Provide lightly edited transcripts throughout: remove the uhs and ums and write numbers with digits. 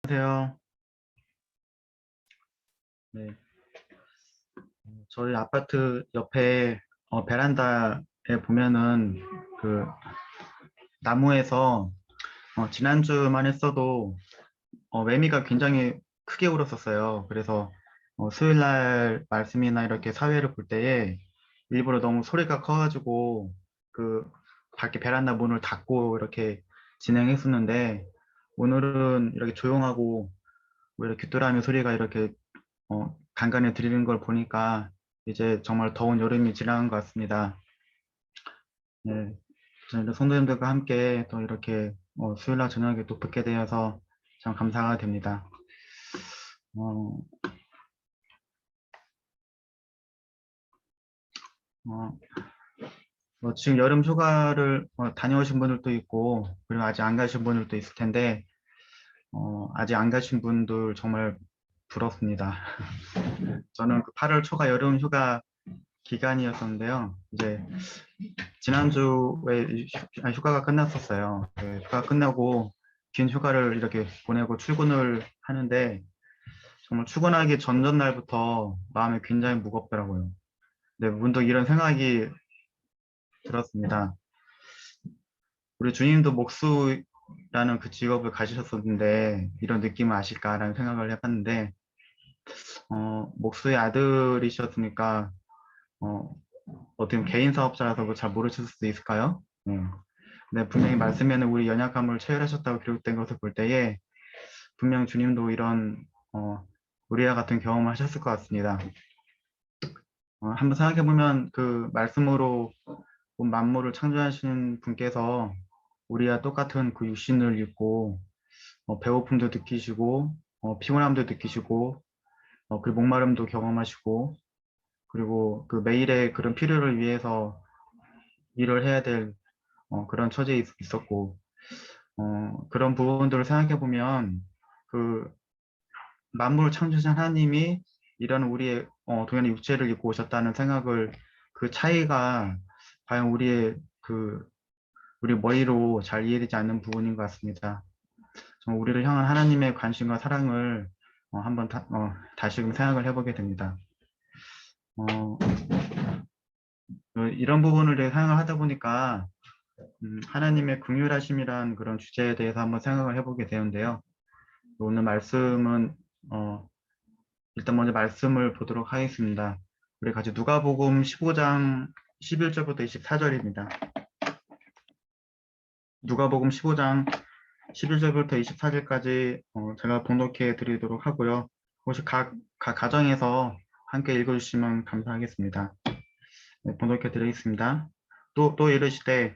안녕하세요. 네, 저희 아파트 옆에 베란다에 보면은 그 나무에서 지난주만 했어도 매미가 굉장히 크게 울었었어요. 그래서 수요일 날 말씀이나 이렇게 사회를 볼 때에 일부러 너무 소리가 커가지고 그 밖에 베란다 문을 닫고 이렇게 진행했었는데, 오늘은 이렇게 조용하고 뭐 이렇게 귀뚜라미 소리가 이렇게 간간히 들리는 걸 보니까 이제 정말 더운 여름이 지나간 것 같습니다. 네, 저희 성도님들과 함께 또 이렇게 수요일날 저녁에 또 뵙게 되어서 참 감사가 됩니다. 어, 어, 지금 여름 휴가를 다녀오신 분들도 있고, 그리고 아직 안 가신 분들도 있을 텐데, 아직 안 가신 분들 정말 부럽습니다. 저는 그 8월 초가 여름 휴가 기간이었었는데요. 이제 지난주에 휴가가 끝났었어요. 그 휴가 끝나고 긴 휴가를 이렇게 보내고 출근을 하는데, 정말 출근하기 전날부터 마음이 굉장히 무겁더라고요. 네, 문득 이런 생각이 들었습니다. 우리 주님도 목수라는 그 직업을 가지셨었는데 이런 느낌을 아실까라는 생각을 해봤는데, 목수의 아들이셨으니까 어, 어떻게 보면 개인 사업자라서 잘 모르실 수도 있을까요? 네, 분명히 말씀에는 우리 연약함을 체휼하셨다고 기록된 것을 볼 때에 분명 주님도 이런 우리와 같은 경험을 하셨을 것 같습니다. 한번 생각해 보면 그 말씀으로 온 만물을 창조하신 분께서 우리와 똑같은 그 육신을 입고 배고픔도 느끼시고 피곤함도 느끼시고 그리고 목마름도 경험하시고, 그리고 그 매일의 그런 필요를 위해서 일을 해야 될 그런 처지에 있었고, 그런 부분들을 생각해 보면 그 만물을 창조하신 하나님이 이런 우리의 동연의 육체를 입고 오셨다는 생각을, 그 차이가 과연 우리 머리로 잘 이해되지 않는 부분인 것 같습니다. 정말 우리를 향한 하나님의 관심과 사랑을 한번 다시금 생각을 해보게 됩니다. 어, 이런 부분을 대해 생각을 하다 보니까 하나님의 긍휼하심이란 그런 주제에 대해서 한번 생각을 해보게 되는데요. 오늘 말씀은 일단 먼저 말씀을 보도록 하겠습니다. 우리 같이 누가복음 15장 11절부터 24절입니다. 누가복음 15장 11절부터 24절까지 제가 봉독해 드리도록 하고요. 혹시 각 가정에서 함께 읽어주시면 감사하겠습니다. 네, 봉독해 드리겠습니다. 또 이르시되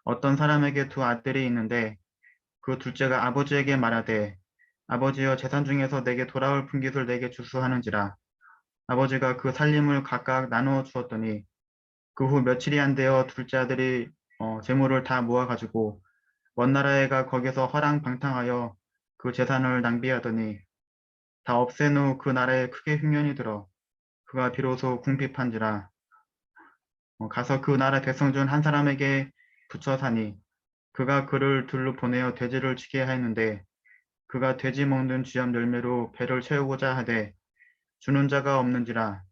어떤 사람에게 두 아들이 있는데 그 둘째가 아버지에게 말하되 아버지여 재산 중에서 내게 돌아올 분깃을 내게 주수하는지라. 아버지가 그 살림을 각각 나누어 주었더니 그 후 며칠이 안 되어 둘째 아들이 재물을 다 모아가지고 먼 나라에 가 거기서 허랑방탕하여 그 재산을 낭비하더니 다 없앤 후 그 나라에 크게 흉년이 들어 그가 비로소 궁핍한지라. 가서 그 나라 백성 중 한 사람에게 붙여 사니 그가 그를 둘로 보내어 돼지를 치게 하였는데 그가 돼지 먹는 쥐염 열매로 배를 채우고자 하되 주는 자가 없는지라.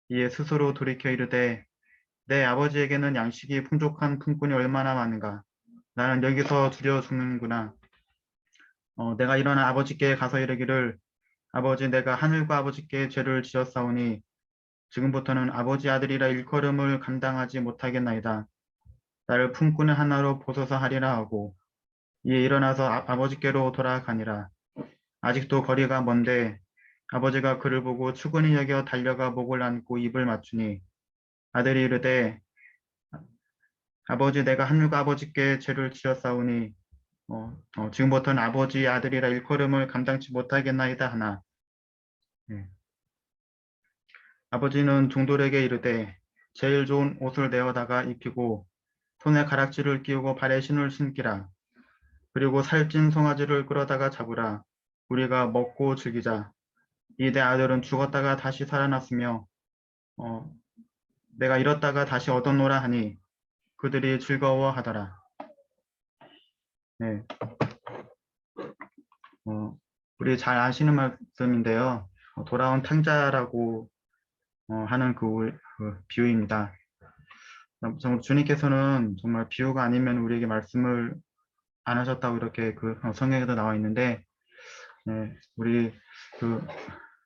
이에 스스로 돌이켜 이르되 내 아버지에게는 양식이 풍족한 품꾼이 얼마나 많은가. 나는 여기서 줄여 죽는구나. 내가 일어나 아버지께 가서 이르기를 아버지, 내가 하늘과 아버지께 죄를 지었사오니 지금부터는 아버지 아들이라 일컬음을 감당하지 못하겠나이다. 나를 품꾼의 하나로 보소서 하리라 하고 이에 일어나서 아버지께로 돌아가니라. 아직도 거리가 먼데 아버지가 그를 보고 추근히 여겨 달려가 목을 안고 입을 맞추니 아들이 이르되 아버지, 내가 하늘과 아버지께 죄를 지었사오니 지금부터는 아버지 아들이라 일컬음을 감당치 못하겠나이다 하나. 예. 아버지는 종들에게 이르되 제일 좋은 옷을 내어다가 입히고 손에 가락지를 끼우고 발에 신을 신기라. 그리고 살찐 송아지를 끌어다가 잡으라. 우리가 먹고 즐기자. 이 내 아들은 죽었다가 다시 살아났으며 어, 내가 잃었다가 다시 얻었노라 하니 그들이 즐거워하더라. 네. 어, 우리 잘 아시는 말씀인데요. 돌아온 탕자라고 하는 그 비유입니다. 정말 주님께서는 정말 비유가 아니면 우리에게 말씀을 안 하셨다고 이렇게 그 성경에도 나와 있는데, 네, 우리 그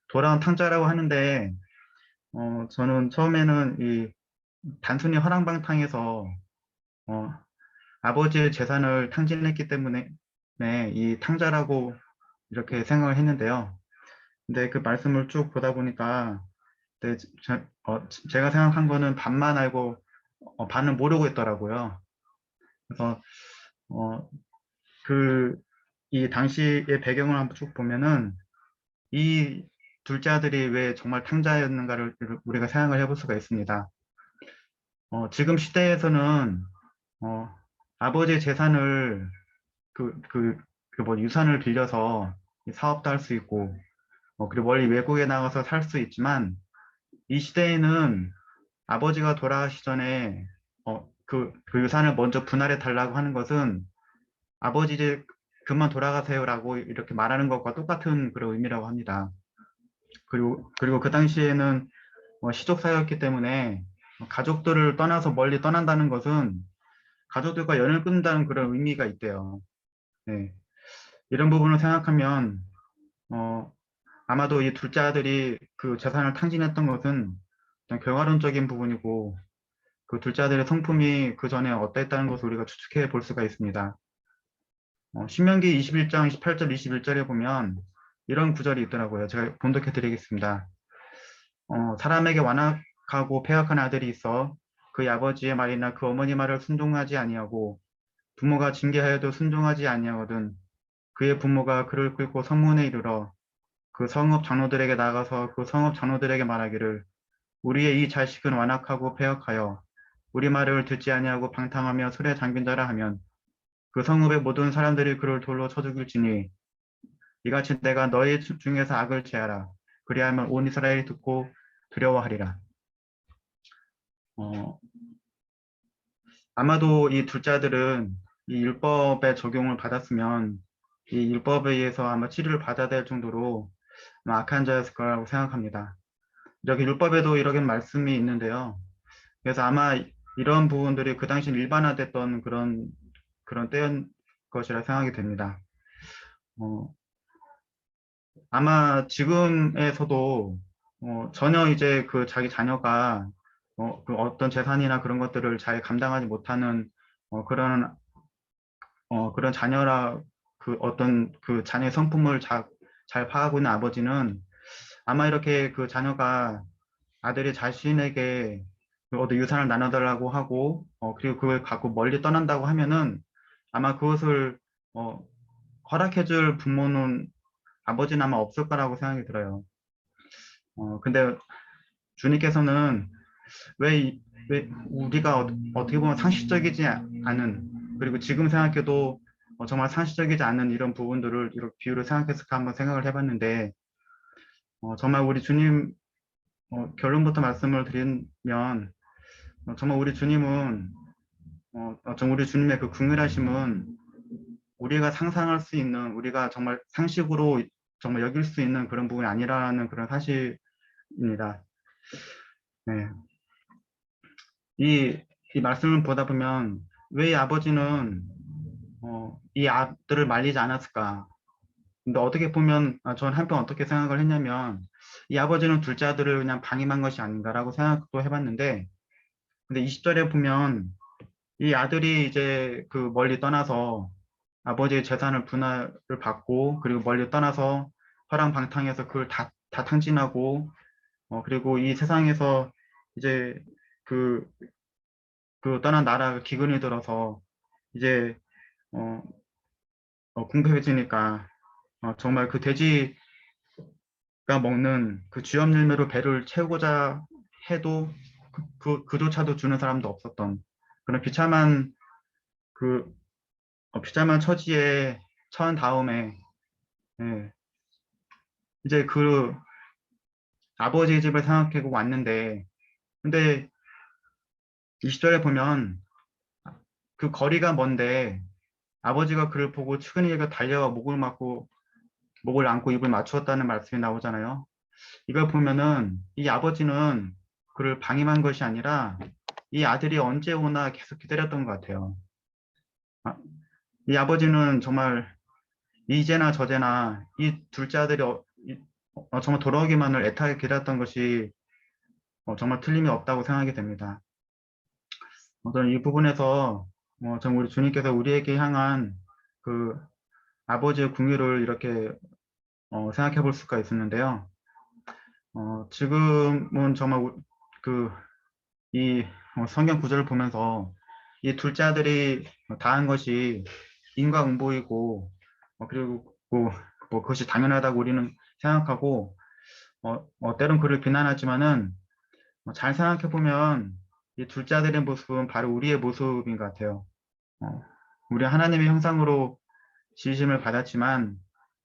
돌아온 탕자라고 하는데, 저는 처음에는 이 단순히 허랑방탕에서 어, 아버지의 재산을 탕진했기 때문에 네, 이 탕자라고 이렇게 생각을 했는데요. 근데 그 말씀을 쭉 보다 보니까 네, 제가 생각한 거는 반만 알고 반은 모르고 있더라고요. 그래서 어, 그 이 당시의 배경을 한번 쭉 보면은 이 둘째 아들이 왜 정말 탕자였는가를 우리가 생각을 해볼 수가 있습니다. 지금 시대에서는 어, 아버지의 재산을 뭐 유산을 빌려서 사업도 할 수 있고 그리고 멀리 외국에 나가서 살 수 있지만 이 시대에는 아버지가 돌아가시 전에 그 유산을 먼저 분할해 달라고 하는 것은 아버지 이제 그만 돌아가세요라고 이렇게 말하는 것과 똑같은 그런 의미라고 합니다. 그리고 그 당시에는 시족사였기 때문에 가족들을 떠나서 멀리 떠난다는 것은 가족들과 연을 끊는다는 그런 의미가 있대요. 네. 이런 부분을 생각하면 어, 아마도 이 둘째 아들이 그 재산을 탕진했던 것은 그냥 결과론적인 부분이고 그 둘째 아들의 성품이 그 전에 어땠다는 것을 우리가 추측해 볼 수가 있습니다. 신명기 21장 18절 21절에 보면 이런 구절이 있더라고요. 제가 본독해 드리겠습니다. 사람에게 완악하고 패역한 아들이 있어 그의 아버지의 말이나 그 어머니 말을 순종하지 아니하고 부모가 징계하여도 순종하지 아니하거든 그의 부모가 그를 끌고 성문에 이르러 그 성읍 장로들에게 나가서 그 성읍 장로들에게 말하기를 우리의 이 자식은 완악하고 패역하여 우리 말을 듣지 아니하고 방탕하며 술에 잠긴 자라 하면 그 성읍의 모든 사람들이 그를 돌로 쳐 죽일지니 이같이 내가 너희 중에서 악을 제하라 그리하면 온 이스라엘이 듣고 두려워하리라. 어, 아마도 이 둘째 아들은 이 율법의 적용을 받았으면 이 율법에 의해서 아마 치료를 받아야 될 정도로 아마 악한 자였을 거라고 생각합니다. 여기 율법에도 이런 말씀이 있는데요. 그래서 아마 이런 부분들이 그 당시 일반화됐던 그런 때였 것이라 생각이 됩니다. 어, 아마 지금에서도 전혀 이제 그 자기 자녀가 그 어떤 재산이나 그런 것들을 잘 감당하지 못하는 그런 그런 자녀라 그 어떤 그 자녀의 성품을 잘 파악하고 있는 아버지는 아마 이렇게 그 자녀가 아들이 자신에게 그 어떤 유산을 나눠달라고 하고 그리고 그걸 갖고 멀리 떠난다고 하면은 아마 그것을 어, 허락해줄 부모는 아버지는 아마 없을 거라고 생각이 들어요. 근데 주님께서는 왜 우리가 어떻게 보면 상식적이지 않은 그리고 지금 생각해도 정말 상식적이지 않은 이런 부분들을 이렇게 비유를 생각해서 한번 생각을 해봤는데 정말 우리 주님 결론부터 말씀을 드리면 정말 우리 주님은 정말 우리 주님의 그 긍휼하심은 우리가 상상할 수 있는 우리가 정말 상식으로 정말 여길 수 있는 그런 부분이 아니라는 그런 사실입니다. 네. 이, 이 말씀을 보다 보면 왜 이 아버지는 이 아들을 말리지 않았을까? 근데 어떻게 보면 저는 한편 어떻게 생각을 했냐면 이 아버지는 둘째 아들을 그냥 방임한 것이 아닌가라고 생각도 해봤는데 근데 20절에 보면 이 아들이 이제 그 멀리 떠나서 아버지의 재산을 분할을 받고 그리고 멀리 떠나서 화랑방탕해서 그걸 다 탕진하고 그리고 이 세상에서 이제 그, 그 떠난 나라가 기근이 들어서 이제 어, 궁핍해지니까 정말 그 돼지가 먹는 그 쥐염열매로 배를 채우고자 해도 그조차도 주는 사람도 없었던 그런 그 비참한 처지에 처한 다음에 예, 이제 그 아버지의 집을 생각하고 왔는데 근데 20절에 보면 그 거리가 먼데 아버지가 그를 보고 측은히 달려와 목을 맞고 목을 안고 입을 맞추었다는 말씀이 나오잖아요. 이걸 보면은 이 아버지는 그를 방임한 것이 아니라 이 아들이 언제 오나 계속 기다렸던 것 같아요. 아, 이 아버지는 정말 이제나 저제나 이 둘째 아들이 정말 돌아오기만을 애타게 기다렸던 것이 정말 틀림이 없다고 생각이 됩니다. 저는 이 부분에서 정말 우리 주님께서 우리에게 향한 그 아버지의 궁유를 이렇게 생각해 볼 수가 있었는데요. 지금은 정말 이 성경 구절을 보면서 이 둘째 아들이 다한 것이 인과응보이고 그리고 뭐 그것이 당연하다고 우리는 생각하고 때론 그를 비난하지만은 잘 생각해 보면 이 둘째 아들의 모습은 바로 우리의 모습인 것 같아요. 어, 우리 하나님의 형상으로 지으심을 받았지만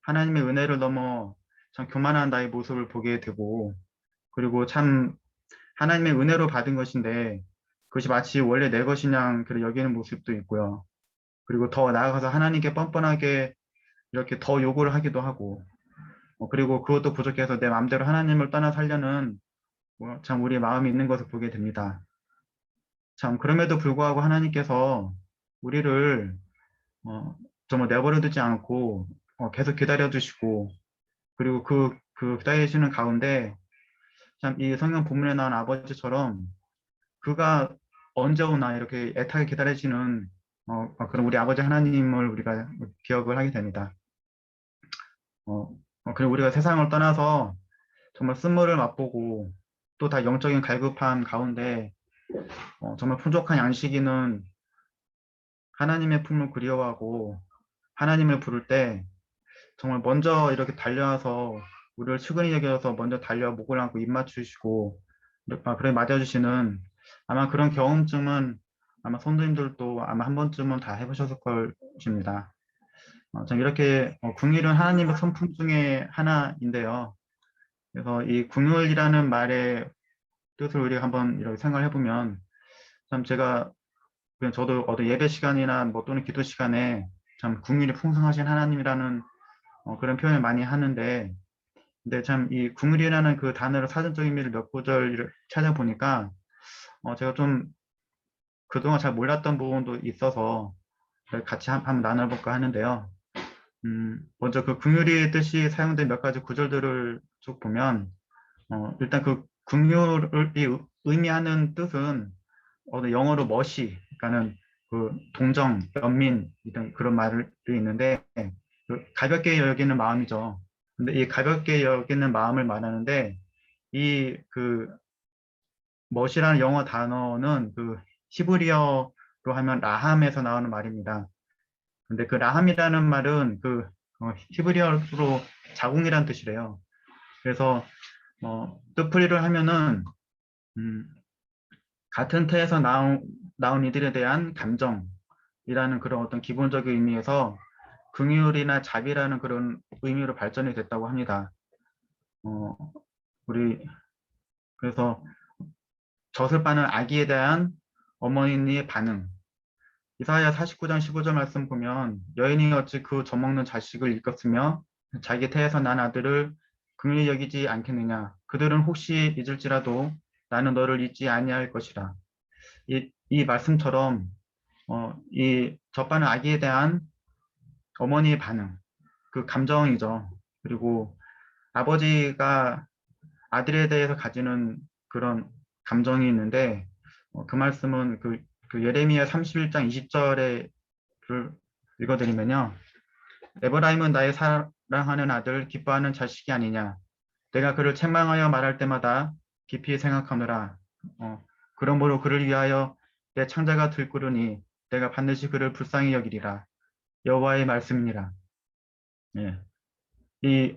하나님의 은혜를 넘어 참 교만한 나의 모습을 보게 되고 그리고 참 하나님의 은혜로 받은 것인데 그것이 마치 원래 내 것이냐 그렇게 여기는 모습도 있고요. 그리고 더 나아가서 하나님께 뻔뻔하게 이렇게 더 요구를 하기도 하고 그리고 그것도 부족해서 내 마음대로 하나님을 떠나 살려는 참 우리의 마음이 있는 것을 보게 됩니다. 참 그럼에도 불구하고 하나님께서 우리를 정말 내버려 두지 않고 계속 기다려 주시고 그리고 그 기다리시는 가운데 참 이 성경 본문에 나온 아버지처럼 그가 언제 오나 이렇게 애타게 기다리시는 그런 우리 아버지 하나님을 우리가 기억을 하게 됩니다. 그리고 우리가 세상을 떠나서 정말 쓴물을 맛보고 또 다 영적인 갈급함 가운데 정말 풍족한 양식이는 하나님의 품을 그리워하고 하나님을 부를 때 정말 먼저 이렇게 달려와서 우리를 측은히 여겨서 먼저 달려 목을 안고 입 맞추시고 그래 맞아주시는 아마 그런 경험쯤은 아마 성도님들도 아마 한 번쯤은 다 해보셨을 것입니다. 참 이렇게 궁율은 하나님의 성품 중에 하나인데요. 그래서 이 궁율이라는 말의 뜻을 우리가 한번 이렇게 생각을 해보면 참 제가 그냥 저도 어떤 예배 시간이나 뭐 또는 기도 시간에 참 궁율이 풍성하신 하나님이라는 그런 표현을 많이 하는데 근데 참 이 궁율이라는 그 단어를 사전적 의미를 몇 구절 찾아보니까 제가 좀 그동안 잘 몰랐던 부분도 있어서 같이 한번 나눠볼까 하는데요. 먼저 그 긍휼의 뜻이 사용된 몇 가지 구절들을 쭉 보면 일단 그 긍휼이 의미하는 뜻은 영어로 mercy, 그러니까는 그 동정, 연민 이런 그런 말이 있는데 그 가볍게 여기는 마음이죠. 근데 이 가볍게 여기는 마음을 말하는데 이그 멋이라는 영어 단어는 그 히브리어로 하면 라함에서 나오는 말입니다. 근데 그 라함이라는 말은 그 히브리어로 자궁이란 뜻이래요. 그래서 뜻풀이를 하면은 음, 같은 태에서 나온 이들에 대한 감정이라는 그런 어떤 기본적인 의미에서 긍휼이나 자비라는 그런 의미로 발전이 됐다고 합니다. 어, 우리 그래서 젖을 빠는 아기에 대한 어머니의 반응. 이사야 49장 15절 말씀 보면 여인이 어찌 그 젖먹는 자식을 일컫으며 자기 태에서 난 아들을 긍휼히 여기지 않겠느냐. 그들은 혹시 잊을지라도 나는 너를 잊지 아니할 것이라. 이 말씀처럼 이 젖바는 아기에 대한 어머니의 반응, 그 감정이죠. 그리고 아버지가 아들에 대해서 가지는 그런 감정이 있는데 그 말씀은 그 예레미야 31장 20절에 읽어드리면요. 에브라임은 나의 사랑하는 아들 기뻐하는 자식이 아니냐. 내가 그를 책망하여 말할 때마다 깊이 생각하느라. 그러므로 그를 위하여 내 창자가 들끓으니 내가 반드시 그를 불쌍히 여기리라. 여호와의 말씀이니라. 예. 이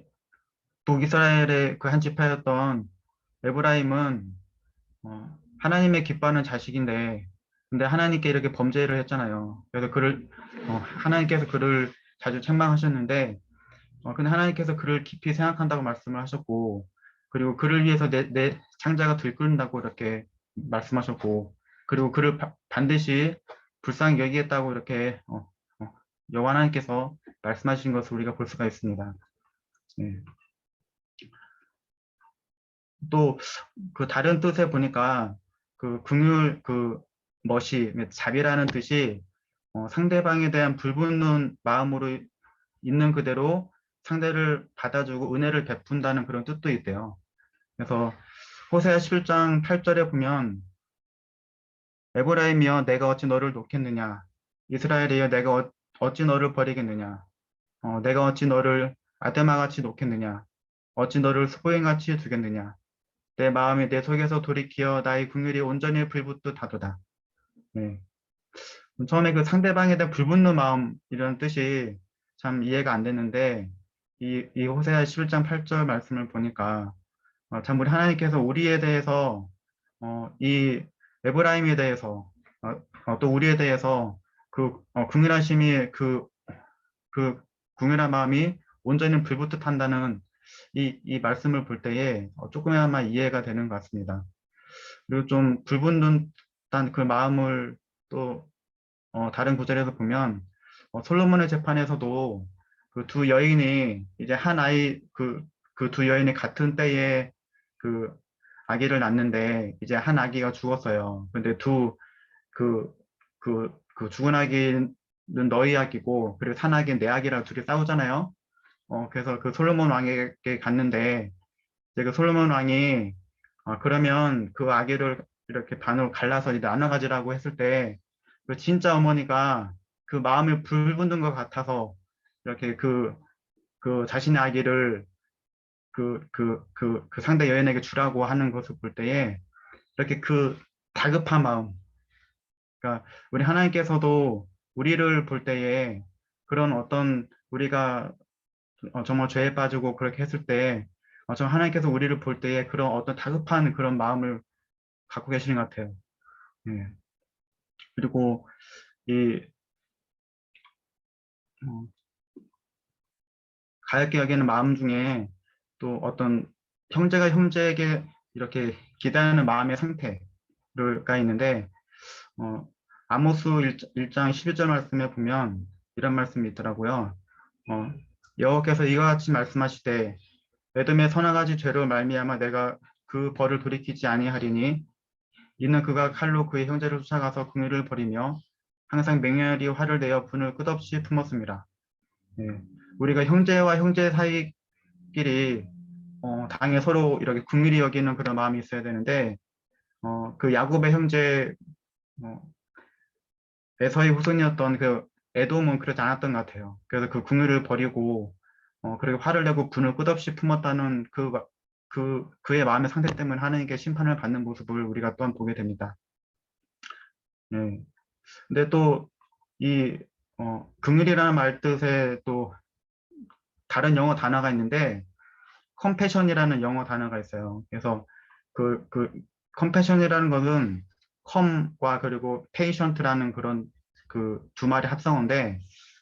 북이스라엘의 그 한 지파였던 에브라임은 하나님의 기뻐하는 자식인데 근데 하나님께 이렇게 범죄를 했잖아요. 그래서 하나님께서 그를 자주 책망하셨는데 근데 하나님께서 그를 깊이 생각한다고 말씀을 하셨고 그리고 그를 위해서 내 창자가 들끓는다고 이렇게 말씀하셨고 그리고 그를 반드시 불쌍히 여기겠다고 이렇게 여호와 하나님께서 말씀하신 것을 우리가 볼 수가 있습니다. 네. 또 그 다른 뜻에 보니까 그 긍휼 그 멋이 자비라는 뜻이 상대방에 대한 불붙는 마음으로 있는 그대로 상대를 받아주고 은혜를 베푼다는 그런 뜻도 있대요. 그래서 호세아 11장 8절에 보면 에브라임이여 내가 어찌 너를 놓겠느냐 이스라엘이여 내가 어찌 너를 버리겠느냐 내가 어찌 너를 아데마같이 놓겠느냐 어찌 너를 스보임같이 두겠느냐 내 마음이 내 속에서 돌이키어 나의 긍휼이 온전히 불붙듯 하도다. 네. 처음에 그 상대방에 대한 불붙는 마음 이런 뜻이 참 이해가 안 됐는데 이 호세아 11장 8절 말씀을 보니까 참 우리 하나님께서 우리에 대해서 이 에브라임에 대해서 또 우리에 대해서 그 긍휼하심이 그 긍휼한 마음이 온전히 불붙듯 한다는 이 말씀을 볼 때에 조금이나마 이해가 되는 것 같습니다. 그리고 좀 불붙는 듯한 그 마음을 또 다른 구절에서 보면 솔로몬의 재판에서도 그 두 여인이 이제 한 아이 그 두 여인이 같은 때에 그 아기를 낳는데 이제 한 아기가 죽었어요. 근데 그 죽은 아기는 너희 아기고 그리고 산 아기는 내 아기라 둘이 싸우잖아요. 그래서 그 솔로몬 왕에게 갔는데 이제 그 솔로몬 왕이 그러면 그 아기를 이렇게 반으로 갈라서 이제 나눠 가지라고 했을 때 그 진짜 어머니가 그 마음이 불붙는 것 같아서 이렇게 그 자신의 아기를 그 상대 여인에게 주라고 하는 것을 볼 때에 이렇게 그 다급한 마음, 그러니까 우리 하나님께서도 우리를 볼 때에 그런 어떤 우리가 정말 죄에 빠지고 그렇게 했을 때 정말 하나님께서 우리를 볼 때에 그런 어떤 다급한 그런 마음을 갖고 계시는 것 같아요. 예. 그리고 이 어, 가엾게 여기는 마음 중에 또 어떤 형제가 형제에게 이렇게 기다리는 마음의 상태가 있는데 어, 아모스 1장 11절 말씀에 보면 이런 말씀이 있더라고요. 어, 여호와께서 이와 같이 말씀하시되 에돔의 서너 가지 죄로 말미암아 내가 그 벌을 돌이키지 아니하리니 이는 그가 칼로 그의 형제를 쫓아가서 긍휼을 버리며 항상 맹렬히 화를 내어 분을 끝없이 품었습니다. 예. 우리가 형제와 형제 사이끼리 당에 서로 이렇게 긍휼히 여기는 그런 마음이 있어야 되는데 그 야곱의 형제 어, 에서의 후손이었던 그 에돔은 그러지 않았던 것 같아요. 그래서 그 궁유를 버리고 그리고 화를 내고 분을 끝없이 품었다는 그의 마음의 상태 때문에 하나님께 심판을 받는 모습을 우리가 또한 보게 됩니다. 네. 근데 또 이 긍휼이라는 말 뜻에 또 다른 영어 단어가 있는데 컴패션이라는 영어 단어가 있어요. 그래서 그 컴패션이라는 것은 컴과 그리고 페이션트라는 그런 그 두 말의 합성어인데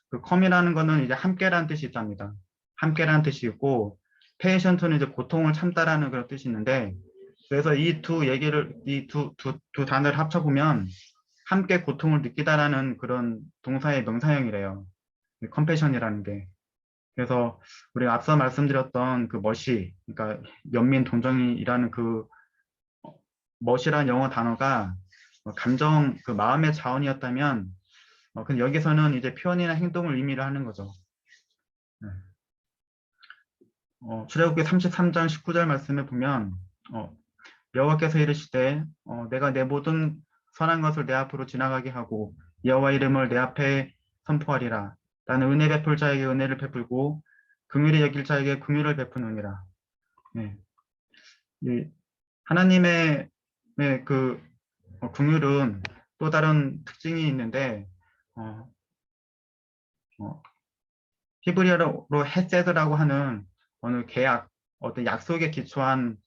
그 컴이라는 거는 이제 함께라는 뜻이 있답니다. 함께라는 뜻이 있고 페이션트는 이제 고통을 참다라는 그런 뜻이 있는데 그래서 이 두 얘기를 이 두 단어를 합쳐보면 함께 고통을 느끼다라는 그런 동사의 명사형이래요. 컴패션이라는 게. 그래서 우리가 앞서 말씀드렸던 그 멋이, 그러니까 연민 동정이라는 그 멋이란 영어 단어가 감정, 그 마음의 자원이었다면, 근데 여기서는 이제 표현이나 행동을 의미를 하는 거죠. 네. 출애굽기 33장 19절 말씀에 보면 여호와께서 이르시되 내가 내 모든 선한 것을 내 앞으로 지나가게 하고 여호와 이름을 내 앞에 선포하리라. 나는 은혜 베풀 자에게 은혜를 베풀고 긍휼히 여길 자에게 긍휼을 베푸느니라. 네. 이 하나님의 그 긍휼은 또 다른 특징이 있는데 어, 어, 히브리어로 헤세드라고 하는 어느 계약, 어떤 약속에 기초한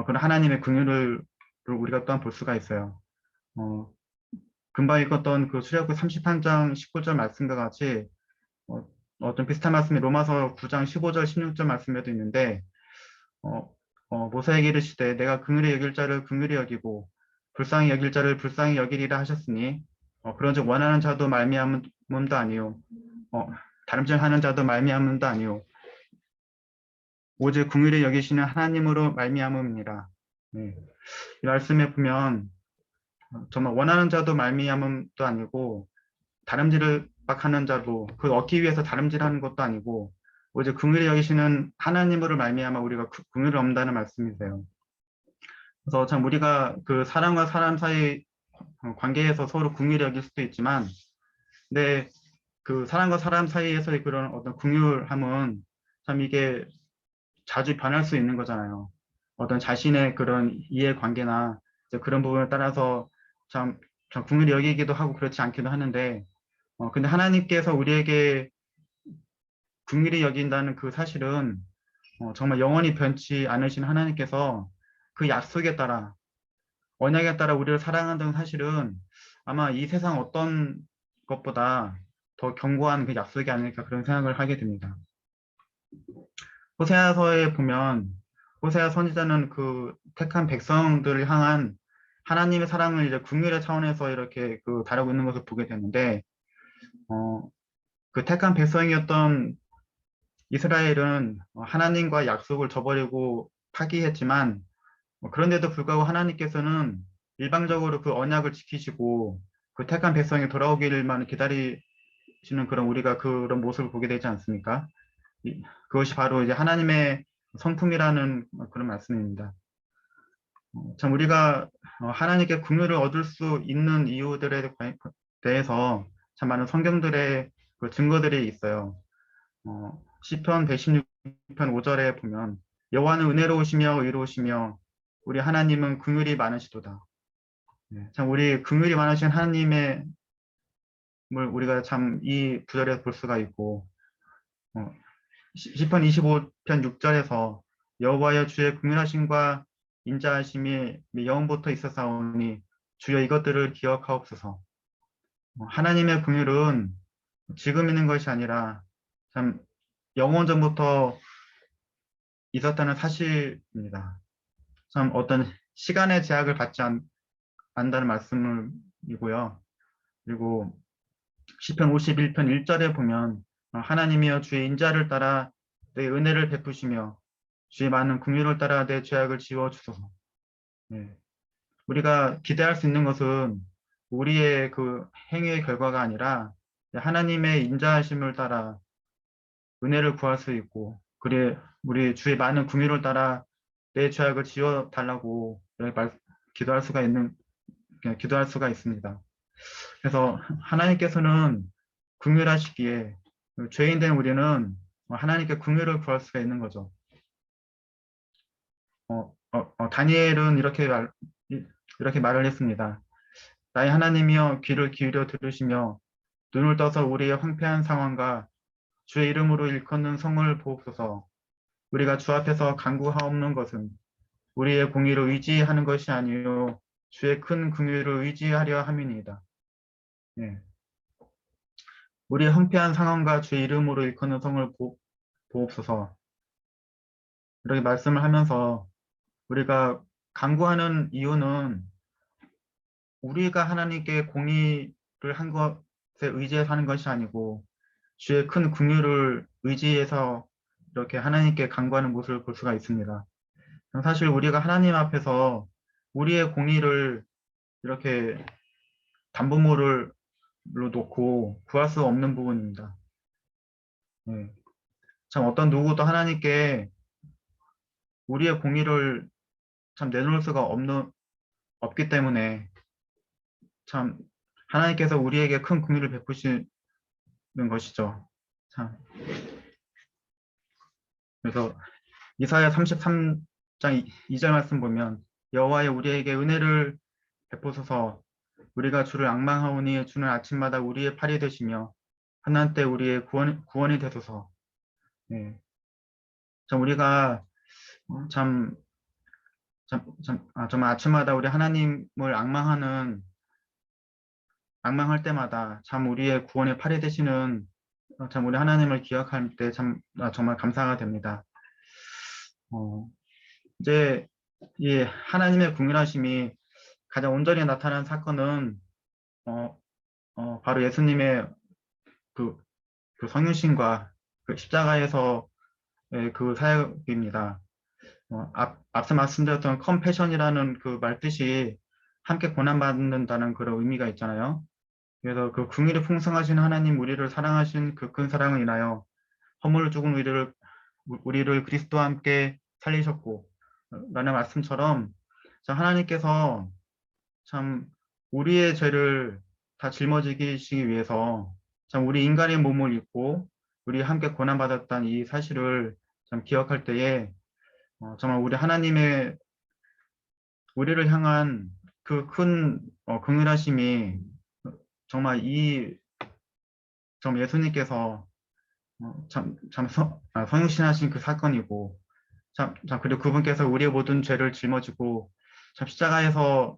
그런 하나님의 긍휼을 우리가 또한 볼 수가 있어요. 어, 금방 읽었던 그 출애굽기 33장 19절 말씀과 같이 어떤 비슷한 말씀이 로마서 9장 15절 16절 말씀에도 있는데 모세에게 이르시되 내가 긍휼히 여길 자를 긍휼히 여기고 불쌍히 여길 자를 불쌍히 여기리라 하셨으니 그런즉 원하는 자도 말미암음도 아니요 다름질 하는 자도 말미암음도 아니요 오직 긍휼히 여기시는 하나님으로 말미암음이니라. 네. 이 말씀에 보면 정말 원하는 자도 말미암음도 아니고 다름질을 막 하는 자도 그 얻기 위해서 다름질하는 것도 아니고 오직 긍휼히 여기시는 하나님으로 말미암아 우리가 긍휼을 얻는다는 말씀이세요. 그래서 참 우리가 그 사람과 사람 사이 관계에서 서로 긍휼히 여길 수도 있지만, 근데 그 사람과 사람 사이에서의 그런 어떤 긍휼함은 참 이게 자주 변할 수 있는 거잖아요. 어떤 자신의 그런 이해관계나 이제 그런 부분에 따라서 참, 참 긍휼히 여기기도 하고 그렇지 않기도 하는데, 근데 하나님께서 우리에게 긍휼히 여긴다는 그 사실은 정말 영원히 변치 않으신 하나님께서 그 약속에 따라, 언약에 따라 우리를 사랑한다는 사실은 아마 이 세상 어떤 것보다 더 견고한 그 약속이 아닐까 그런 생각을 하게 됩니다. 호세아서에 보면 호세아 선지자는 그 택한 백성들을 향한 하나님의 사랑을 이제 긍휼의 차원에서 이렇게 그 다루고 있는 것을 보게 되는데, 그 택한 백성이었던 이스라엘은 하나님과 약속을 저버리고 파기했지만, 그런데도 불구하고 하나님께서는 일방적으로 그 언약을 지키시고 그 택한 백성이 돌아오기를만 기다리시는 그런 우리가 그런 모습을 보게 되지 않습니까? 그것이 바로 이제 하나님의 성품이라는 그런 말씀입니다. 참 우리가 하나님께 긍휼을 얻을 수 있는 이유들에 대해서 참 많은 성경들의 그 증거들이 있어요. 시편 116편 5절에 보면 여호와는 은혜로우시며 의로우시며 우리 하나님은 긍휼이 많으시도다. 네, 참 우리 긍휼이 많으신 하나님의 우리가 참 이 구절에서 볼 수가 있고, 시편 25편 6절에서 여호와여 주의 긍휼하심과 인자하심이 영원부터 있었사오니 주여 이것들을 기억하옵소서. 하나님의 긍휼은 지금 있는 것이 아니라 참 영원 전부터 있었다는 사실입니다. 참 어떤 시간의 제약을 받지 않는다는 말씀이고요. 그리고 시편 51편 1절에 보면 하나님이여 주의 인자를 따라 내 은혜를 베푸시며 주의 많은 긍휼을 따라 내 죄악을 지워 주소서. 네. 우리가 기대할 수 있는 것은 우리의 그 행위의 결과가 아니라 하나님의 인자하심을 따라 은혜를 구할 수 있고, 그래 우리 주의 많은 긍휼을 따라 내 죄악을 지워 달라고 기도할 수가 기도할 수가 있습니다. 그래서 하나님께서는 긍휼하시기에 죄인 된 우리는 하나님께 긍휼을 구할 수가 있는 거죠. 다니엘은 이렇게 말을 했습니다. 나의 하나님이여 귀를 기울여 들으시며 눈을 떠서 우리의 황폐한 상황과 주의 이름으로 일컫는 성을 보옵소서. 우리가 주 앞에서 간구하옵는 것은 우리의 공의를 의지하는 것이 아니요 주의 큰 긍휼을 의지하려 함이니이다. 네. 우리의 황폐한 상황과 주의 이름으로 일컫는 성을 보옵소서. 이렇게 말씀을 하면서 우리가 간구하는 이유는 우리가 하나님께 공의를 한 것에 의지해서 하는 것이 아니고 주의 큰 긍휼을 의지해서 이렇게 하나님께 간구하는 모습을 볼 수가 있습니다. 사실 우리가 하나님 앞에서 우리의 공의를 이렇게 담보물로 놓고 구할 수 없는 부분입니다. 네. 참 어떤 누구도 하나님께 우리의 공의를 참 내놓을 수가 없기 때문에 참 하나님께서 우리에게 큰 긍휼을 베푸시는 것이죠. 참 그래서 이사야 33장 2절 말씀 보면 여호와여 우리에게 은혜를 베푸소서. 우리가 주를 앙망하오니 주는 아침마다 우리의 팔이 되시며 한난 때 우리의 구원이 되소서. 네. 참 우리가 정말 아침마다 우리 하나님을 앙망할 때마다 참 우리의 구원의 팔이 되시는 참 우리 하나님을 기억할 때 참 정말 감사가 됩니다. 이제 이 하나님의 긍휼하심이 가장 온전히 나타난 사건은 바로 예수님의 그 성육신과 그 십자가에서 그 사역입니다. 앞서 말씀드렸던 컴패션이라는 그 말뜻이 함께 고난받는다는 그런 의미가 있잖아요. 그래서 그 긍휼이 풍성하신 하나님, 우리를 사랑하신 그 큰 사랑을 인하여 허물로 죽은 우리를 그리스도와 함께 살리셨고 라는 말씀처럼 참 하나님께서 참 우리의 죄를 다 짊어지시기 위해서 참 우리 인간의 몸을 입고 우리 함께 고난받았다는 이 사실을 참 기억할 때에 정말 우리 하나님의 우리를 향한 그 큰 긍휼하심이 정말 정말 예수님께서 참 성육신하신 그 사건이고 그리고 그분께서 우리의 모든 죄를 짊어지고 참 십자가에서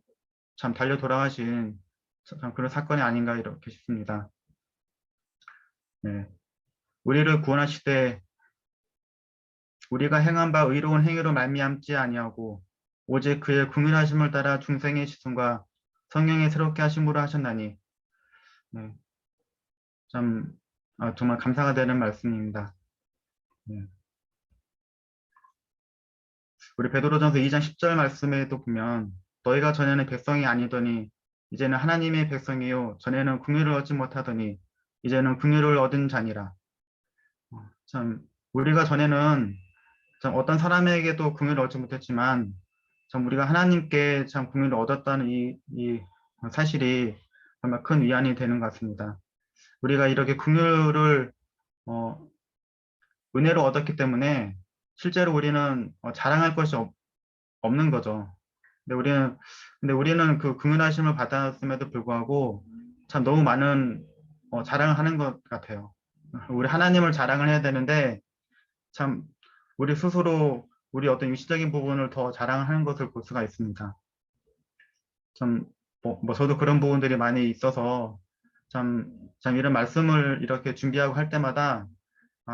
참 달려 돌아가신 참 그런 사건이 아닌가 이렇게 싶습니다. 네. 우리를 구원하시되 우리가 행한 바 의로운 행위로 말미암지 아니하고 오직 그의 긍휼하심을 따라 중생의 시순과 성령의 새롭게 하심으로 하셨나니 네. 참 정말 감사가 되는 말씀입니다. 네. 우리 베드로전서 2장 10절 말씀에도 보면 너희가 전에는 백성이 아니더니 이제는 하나님의 백성이요 전에는 긍휼을 얻지 못하더니 이제는 긍휼을 얻은 자니라. 참 우리가 전에는 참 어떤 사람에게도 긍휼을 얻지 못했지만 참 우리가 하나님께 참 긍휼을 얻었다는 이 사실이 정말 큰 위안이 되는 것 같습니다. 우리가 이렇게 긍휼을 어, 은혜로 얻었기 때문에 실제로 우리는 자랑할 것이 없는 거죠. 근데 우리는 그 긍휼하심을 받았음에도 불구하고 참 너무 많은 자랑을 하는 것 같아요. 우리 하나님을 자랑을 해야 되는데 참 우리 스스로 우리 어떤 육신적인 부분을 더 자랑하는 것을 볼 수가 있습니다. 참 저도 그런 부분들이 많이 있어서 참 이런 말씀을 이렇게 준비하고 할 때마다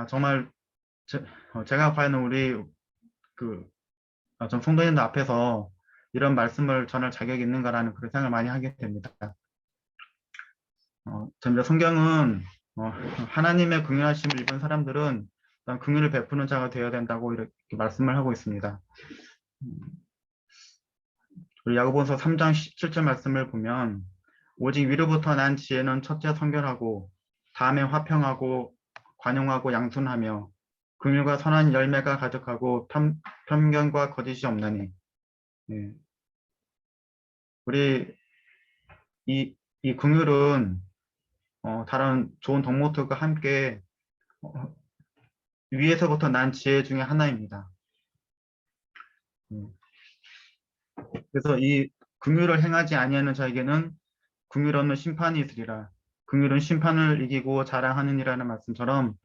정말 제가 과연 우리 그 좀 성도님들 앞에서 이런 말씀을 전할 자격이 있는가라는 그런 생각을 많이 하게 됩니다. 전자 성경은 하나님의 긍휼하심을 입은 사람들은 긍휼을 베푸는 자가 되어야 된다고 이렇게 말씀을 하고 있습니다. 우리 야고보서 3장 17절 말씀을 보면 오직 위로부터 난 지혜는 첫째 성결하고 다음에 화평하고 관용하고 양순하며 긍휼과 선한 열매가 가득하고 편견과 거짓이 없나니. 네. 우리 이 긍휼은 다른 좋은 덕목들과 함께 어, 위에서부터 난 지혜 중에 하나입니다. 그래서 이 긍휼을 행하지 아니하는 자에게는 긍휼 없는 심판이 있으리라. 긍휼은 심판을 이기고 자랑하느니라는 말씀처럼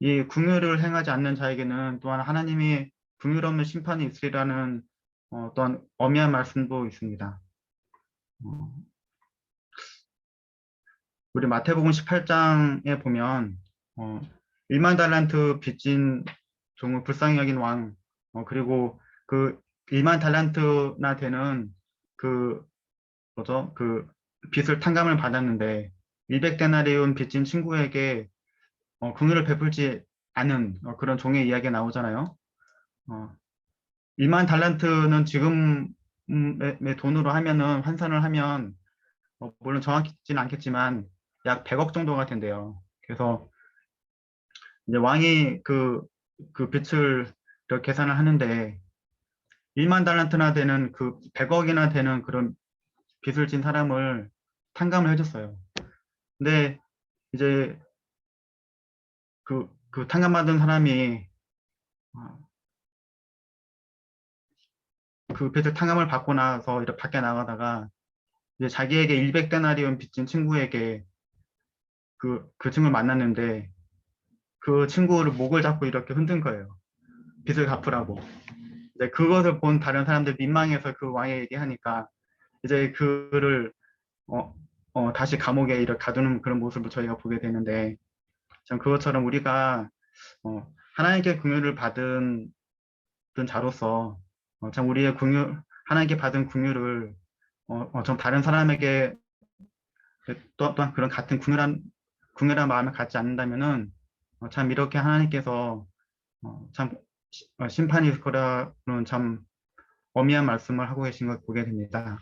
이 긍휼을 행하지 않는 자에게는 또한 하나님이 긍휼 없는 심판이 있으리라는 또한 엄미한 말씀도 있습니다. 어, 우리 마태복음 18장에 보면 1만 달란트 빚진 종을 불쌍히 여긴 왕 그리고 그 1만 달란트나 되는 그 뭐죠? 그 빚을 탕감을 받았는데 200데나리온 빚진 친구에게 긍휼을 베풀지 않은 그런 종의 이야기가 나오잖아요. 어, 1만 달란트는 지금의 돈으로 하면은 환산을 하면 물론 정확히는 않겠지만 약 100억 정도가 된대요. 그래서 이제 왕이 그 빚을 이렇게 계산을 하는데 1만 달란트나 되는 그 100억이나 되는 그런 빚을 진 사람을 탕감을 해줬어요. 근데 이제 그 탕감받은 사람이 어, 그 빚을 탕감을 받고 나서 이렇게 밖에 나가다가 이제 자기에게 100데나리온 빚진 친구에게 그 친구를 만났는데 그 친구를 목을 잡고 이렇게 흔든 거예요. 빚을 갚으라고. 이제 그것을 본 다른 사람들 민망해서 그 왕에게 하니까 이제 그를 다시 감옥에 이렇게 가두는 그런 모습을 저희가 보게 되는데 참 그것처럼 우리가 하나님께 긍휼을 받은 자로서 참 우리의 하나님께 받은 긍휼을 좀 다른 사람에게 또한 그런 같은 긍휼한 마음을 갖지 않는다면은 참 이렇게 하나님께서 참 심판이 있을 거라는 참 엄미한 말씀을 하고 계신 걸 보게 됩니다.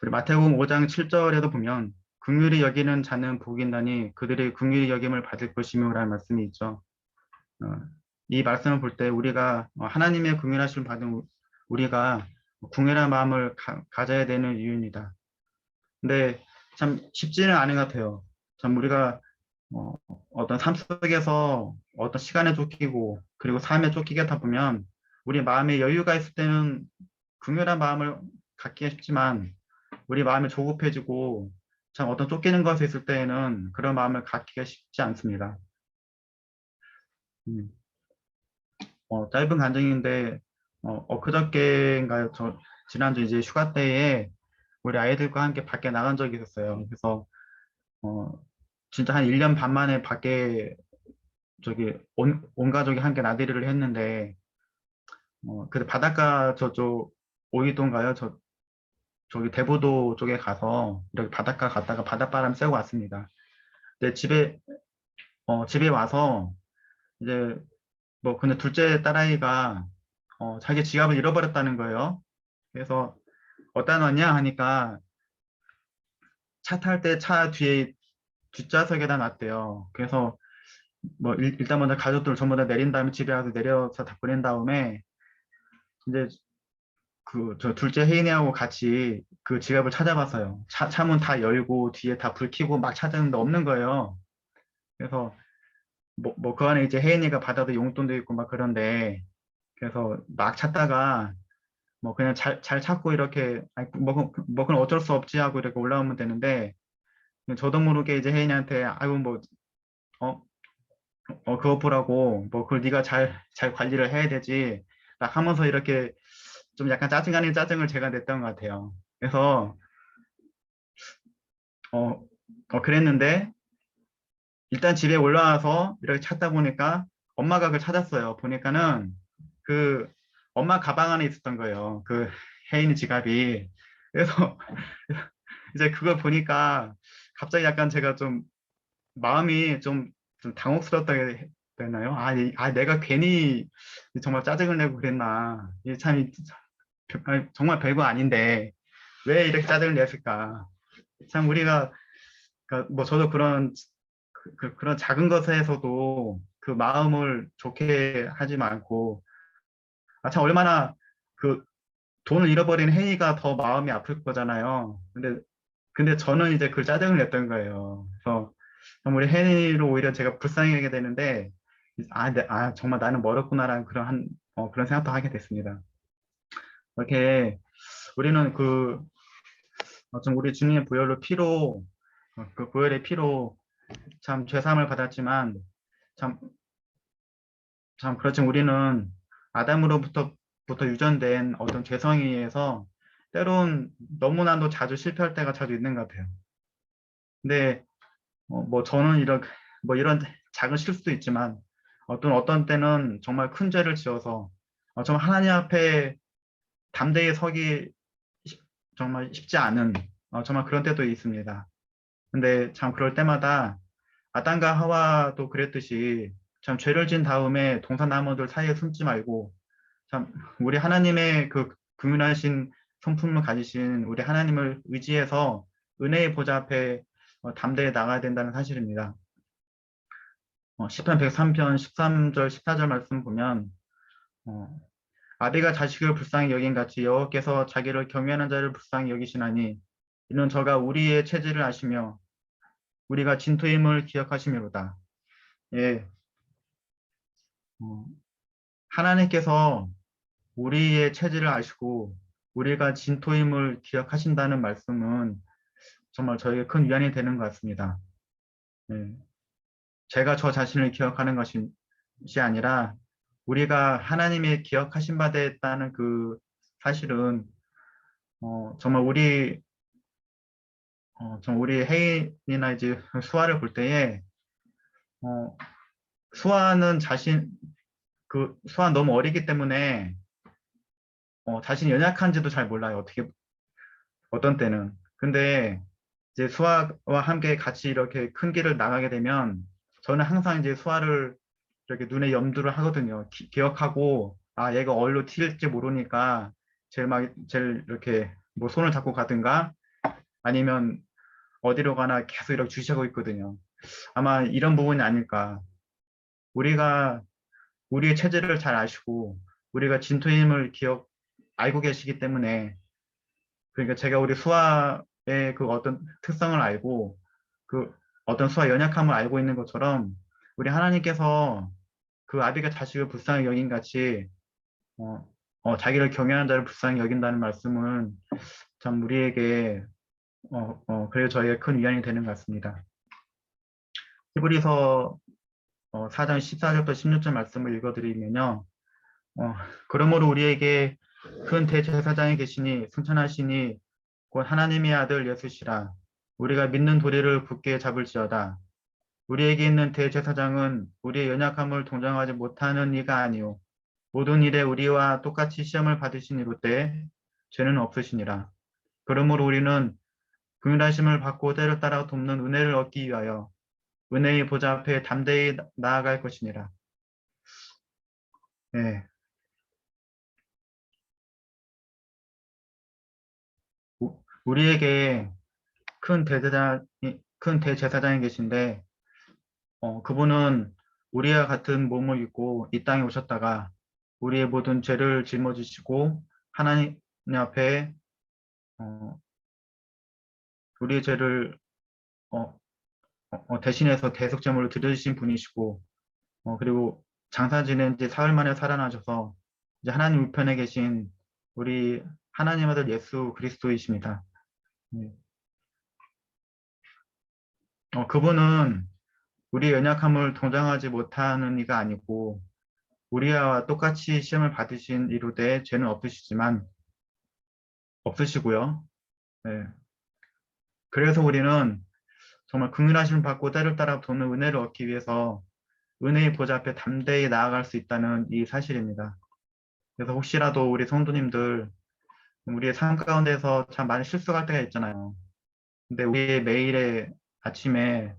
우리 마태복음 5장 7절에도 보면 긍휼히 여기는 자는 복이 있나니 그들의 긍휼히 여김을 받을 것이며라는 말씀이 있죠. 어, 이 말씀을 볼 때 우리가 하나님의 긍휼하심을 받은 우리가 긍휼한 마음을 가져야 되는 이유입니다. 근데 참 쉽지는 않은 것 같아요. 참 우리가 어떤 삶 속에서 어떤 시간에 쫓기고 그리고 삶에 쫓기게 하다 보면 우리 마음에 여유가 있을 때는 긍휼한 마음을 갖기가 쉽지만 우리 마음이 조급해지고 참 어떤 쫓기는 것에 있을 때에는 그런 마음을 갖기가 쉽지 않습니다. 음, 짧은 간증인데 엊그저께인가요? 지난주 이제 휴가 때에 우리 아이들과 함께 밖에 나간 적이 있었어요. 그래서 어, 진짜 한 1년 반 만에 밖에 온 가족이 함께 나들이를 했는데 그 바닷가 저쪽 오이도인가요? 저기 대부도 쪽에 가서 이렇게 바닷가 갔다가 바닷바람 쐬고 왔습니다. 근데 집에 와서 이제 뭐 근데 둘째 딸아이가 자기 지갑을 잃어버렸다는 거예요. 그래서 어디다 놨냐 하니까 차 탈 때 차 뒤에 뒷좌석에다 놨대요. 그래서 뭐 일단 먼저 가족들 전부 다 내린 다음에 집에 와서 내려서 다 보낸 다음에 이제 그 저 둘째 혜인이하고 같이 그 지갑을 찾아봤어요. 차문 다 열고 뒤에 다 불 켜고 막 찾았는데 없는 거예요. 그래서 뭐 그 안에 이제 혜인이가 받아도 용돈도 있고 막 그런데 그래서 막 찾다가 뭐 그냥 잘 찾고 이렇게 아니, 뭐 그럼 어쩔 수 없지 하고 이렇게 올라오면 되는데 저도 모르게 이제 혜인이한테 아이고 뭐 어, 그거 보라고 뭐 그걸 네가 잘 관리를 해야 되지 막 하면서 이렇게 좀 약간 짜증 아닌 짜증을 제가 냈던 것 같아요. 그래서 어, 그랬는데 일단 집에 올라와서 이렇게 찾다 보니까 엄마가 그걸 찾았어요. 보니까는 그 엄마 가방 안에 있었던 거예요. 그 혜인이 지갑이. 그래서 이제 그걸 보니까 갑자기 약간 제가 좀 마음이 좀 당혹스럽다 해야 되나요? 내가 괜히 정말 짜증을 내고 그랬나. 이게 참 정말 별거 아닌데 왜 이렇게 짜증을 냈을까? 참 우리가 그러니까 뭐 저도 그런 작은 것에서도 그 마음을 좋게 하지 않고 참 얼마나 그 돈을 잃어버린 혜이가 더 마음이 아플 거잖아요. 근데 저는 이제 그 짜증을 냈던 거예요. 그래서 우리 혜이로 오히려 제가 불쌍하게 되는데 정말 나는 멀었구나라는 그런 생각도 하게 됐습니다. 이렇게 우리는 좀 우리 주님의 그 보혈의 피로 참 죄사함을 받았지만 참 그렇지만 우리는 아담으로부터 유전된 어떤 죄성에 의해서 때론 너무나도 자주 실패할 때가 자주 있는 것 같아요. 근데 뭐 저는 이런 작은 실수도 있지만 어떤 때는 정말 큰 죄를 지어서 정말 하나님 앞에 담대히 서기 정말 쉽지 않은 정말 그런 때도 있습니다. 근데 참 그럴 때마다 아담과 하와도 그랬듯이 참 죄를 지은 다음에 동사나무들 사이에 숨지 말고 참 우리 하나님의 그 긍휼하신 성품을 가지신 우리 하나님을 의지해서 은혜의 보좌 앞에 담대히 나가야 된다는 사실입니다. 시편 103편 13절 14절 말씀 보면 어, 아비가 자식을 불쌍히 여긴 같이 여호와께서 자기를 경외하는 자를 불쌍히 여기시나니 이는 저가 우리의 체질을 아시며 우리가 진토임을 기억하시미로다. 예, 어, 하나님께서 우리의 체질을 아시고 우리가 진토임을 기억하신다는 말씀은 정말 저에게 큰 위안이 되는 것 같습니다. 예, 제가 저 자신을 기억하는 것이 아니라 우리가 하나님의 기억하신 바 됐다는 그 사실은 정말 우리 혜인이나 이제 수아를 볼 때에 어, 수아는 수아 너무 어리기 때문에 자신이 연약한지도 잘 몰라요. 어떤 때는. 근데 이제 수아와 함께 같이 이렇게 큰 길을 나가게 되면 저는 항상 이제 수아를 이렇게 눈에 염두를 하거든요. 기억하고, 아, 얘가 어디로 튈지 모르니까 제일 이렇게 뭐 손을 잡고 가든가 아니면 어디로 가나 계속 이렇게 주시하고 있거든요. 아마 이런 부분이 아닐까. 우리가 우리의 체질을 잘 아시고 우리가 진토임을 알고 계시기 때문에, 그러니까 제가 우리 수아의 그 어떤 특성을 알고 그 어떤 수아 연약함을 알고 있는 것처럼 우리 하나님께서 그 아비가 자식을 불쌍히 여긴 같이 어, 자기를 경외하는 자를 불쌍히 여긴다는 말씀은 참 우리에게 그래서 저희의 큰 위안이 되는 것 같습니다. 히브리서 4장 14절부터 16절 말씀을 읽어드리면요. 그러므로 우리에게 큰 대제사장이 계시니 승천하시니 곧 하나님의 아들 예수시라. 우리가 믿는 도리를 굳게 잡을지어다. 우리에게 있는 대제사장은 우리의 연약함을 동정하지 못하는 이가 아니요 모든 일에 우리와 똑같이 시험을 받으신 이로되 죄는 없으시니라. 그러므로 우리는 긍휼하심을 받고 때를 따라 돕는 은혜를 얻기 위하여 은혜의 보좌 앞에 담대히 나아갈 것이니라. 네. 우리에게 큰 대제사장이 계신데, 그분은 우리와 같은 몸을 입고 이 땅에 오셨다가 우리의 모든 죄를 짊어지시고 하나님 앞에 어, 우리의 죄를 어, 대신해서 대속제물을 드려주신 분이시고, 그리고 장사 지낸 지 사흘 만에 살아나셔서 이제 하나님 우편에 계신 우리 하나님 아들 예수 그리스도이십니다. 네. 그분은 우리의 연약함을 동정하지 못하는 이가 아니고 우리와 똑같이 시험을 받으신 이로되 죄는 없으시고요. 네. 그래서 우리는 정말 긍휼하심을 받고 때를 따라 도는 은혜를 얻기 위해서 은혜의 보좌 앞에 담대히 나아갈 수 있다는 이 사실입니다. 그래서 혹시라도 우리 성도님들 우리의 삶 가운데서 참 많이 실수할 때가 있잖아요. 근데 우리의 매일의 아침에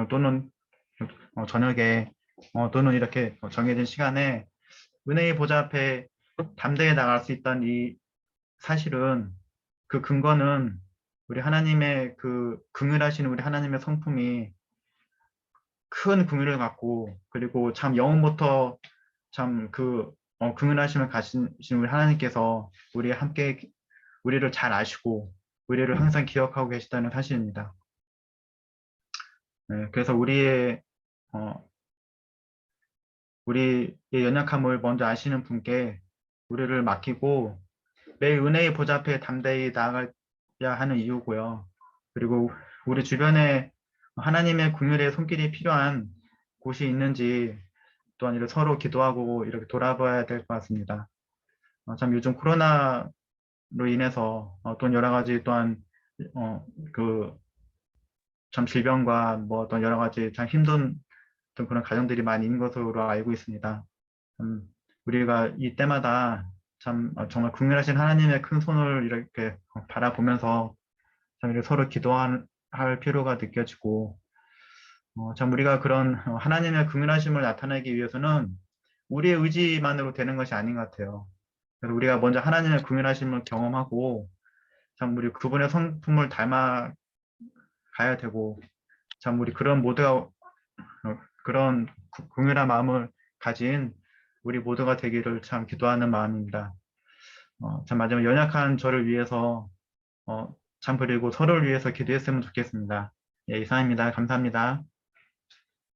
또는 저녁에 또는 이렇게 정해진 시간에 은혜의 보좌 앞에 담대히 나갈 수 있다는 이 사실은, 그 근거는 우리 하나님의 그 긍휼하신 우리 하나님의 성품이 큰 긍휼을 갖고, 그리고 참 영원부터 참 긍휼하심을 가신 우리 하나님께서 우리를 잘 아시고 우리를 항상 기억하고 계시다는 사실입니다. 네, 그래서 어, 우리의 연약함을 먼저 아시는 분께 우리를 맡기고 매일 은혜의 보좌 앞에 담대히 나아가야 하는 이유고요. 그리고 우리 주변에 하나님의 긍휼의 손길이 필요한 곳이 있는지 또한 이렇게 서로 기도하고 이렇게 돌아봐야 될 것 같습니다. 참 요즘 코로나로 인해서 또한 여러 가지 또한 그 참 질병과 뭐 어떤 여러 가지 참 힘든 어떤 그런 가정들이 많이 있는 것으로 알고 있습니다. 우리가 이때마다 참 정말 긍휼하신 하나님의 큰 손을 이렇게 바라보면서 참 이렇게 서로 기도할 필요가 느껴지고, 참 우리가 그런 하나님의 긍휼하심을 나타내기 위해서는 우리의 의지만으로 되는 것이 아닌 것 같아요. 그래서 우리가 먼저 하나님의 긍휼하심을 경험하고 참 우리 그분의 성품을 닮아 가야 되고, 참 우리 그런 모두가 그런 긍휼한 마음을 가진 우리 모두가 되기를 참 기도하는 마음입니다. 참 마지막 연약한 저를 위해서 참 그리고 서로를 위해서 기도했으면 좋겠습니다. 예, 이상입니다. 감사합니다.